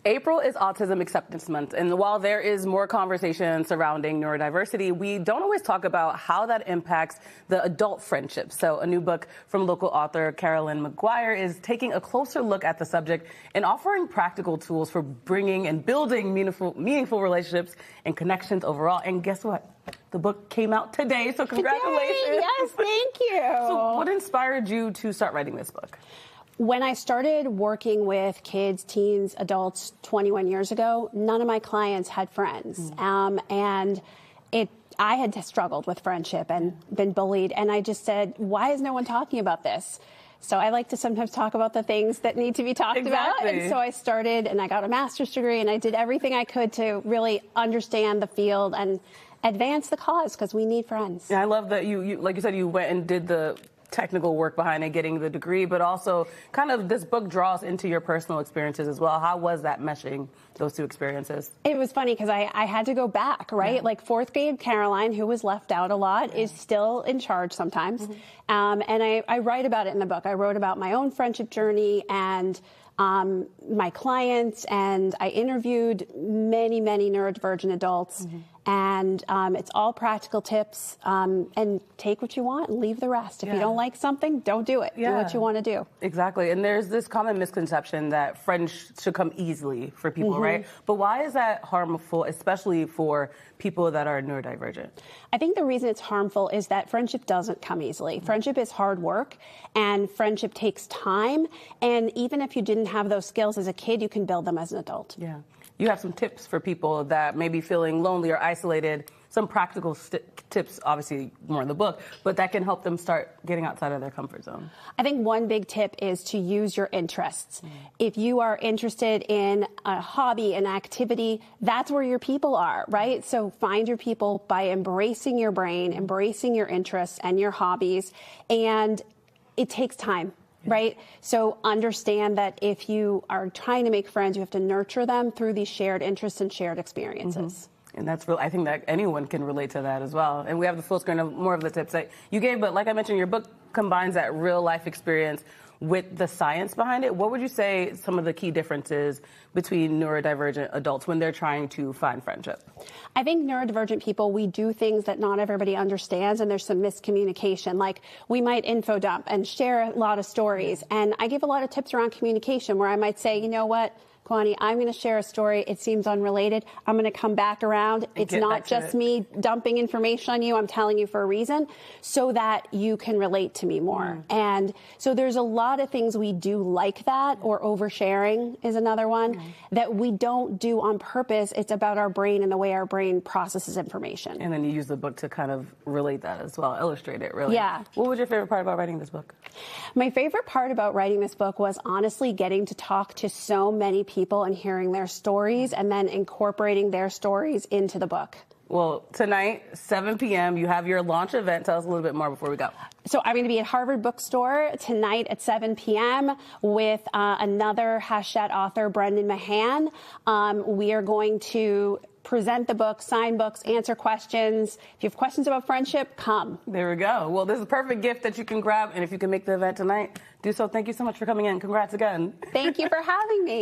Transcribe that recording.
April is Autism Acceptance Month, and while there is more conversation surrounding neurodiversity, we don't always talk about how that impacts the adult friendships. So a new book from local author Carolyn Maguire is taking a closer look at the subject and offering practical tools for bringing and building meaningful relationships and connections overall. And guess what? The book came out today, so congratulations. Today? Yes, thank you. So what inspired you to start writing this book? When I started working with kids, teens, adults 21 years ago, none of my clients had friends. And I had struggled with friendship and been bullied. And I just said, why is no one talking about this? So I like to sometimes talk about the things that need to be talked about. And so I started and I got a master's degree and I did everything I could to really understand the field and advance the cause because we need friends. And I love that you, like you said, you went and did the technical work behind it, getting the degree, but also kind of this book draws into your personal experiences as well. How was that meshing those two experiences? It was funny because I had to go back, right? Yeah. Like fourth grade Caroline, who was left out a lot, is still in charge sometimes. And I write about it in the book. I wrote about my own friendship journey and my clients, and I interviewed many, many neurodivergent adults. And it's all practical tips, and take what you want and leave the rest. If you don't like something, don't do it. Do what you want to do. Exactly. And there's this common misconception that friends should come easily for people, right? But why is that harmful, especially for people that are neurodivergent? I think the reason it's harmful is that friendship doesn't come easily. Friendship is hard work, and friendship takes time. And even if you didn't have those skills as a kid, you can build them as an adult. Yeah. You have some tips for people that may be feeling lonely or isolated, some practical tips, obviously more in the book, but that can help them start getting outside of their comfort zone. I think one big tip is to use your interests. If you are interested in a hobby, an activity, that's where your people are, right? So find your people by embracing your brain, embracing your interests and your hobbies, and it takes time. Right? So understand that if you are trying to make friends, you have to nurture them through these shared interests and shared experiences. And that's real. I think that anyone can relate to that as well. And we have the full screen of more of the tips that you gave, but like I mentioned, your book combines that real life experience with the science behind it. What would you say some of the key differences between neurodivergent adults when they're trying to find friendship? I think neurodivergent people, we do things that not everybody understands, and there's some miscommunication. Like we might info dump and share a lot of stories. And I give a lot of tips around communication where I might say, you know what, Kwani, I'm going to share a story. It seems unrelated. I'm going to come back around. It's not just me dumping information on you. I'm telling you for a reason so that you can relate to me more. And so there's a lot of things we do like that, or oversharing is another one, that we don't do on purpose. It's about our brain and the way our brain processes information. And then you use the book to kind of relate that as well, illustrate it, really. Yeah. What was your favorite part about writing this book? My favorite part about writing this book was honestly getting to talk to so many people and hearing their stories and then incorporating their stories into the book. Well, tonight, 7 p.m., you have your launch event. Tell us a little bit more before we go. So I'm going to be at Harvard Bookstore tonight at 7 p.m. with another Hachette author, Brendan Mahan. We are going to present the book, sign books, answer questions. If you have questions about friendship, come. There we go. Well, this is a perfect gift that you can grab, and if you can make the event tonight, do so. Thank you so much for coming in. Congrats again. Thank you for having me.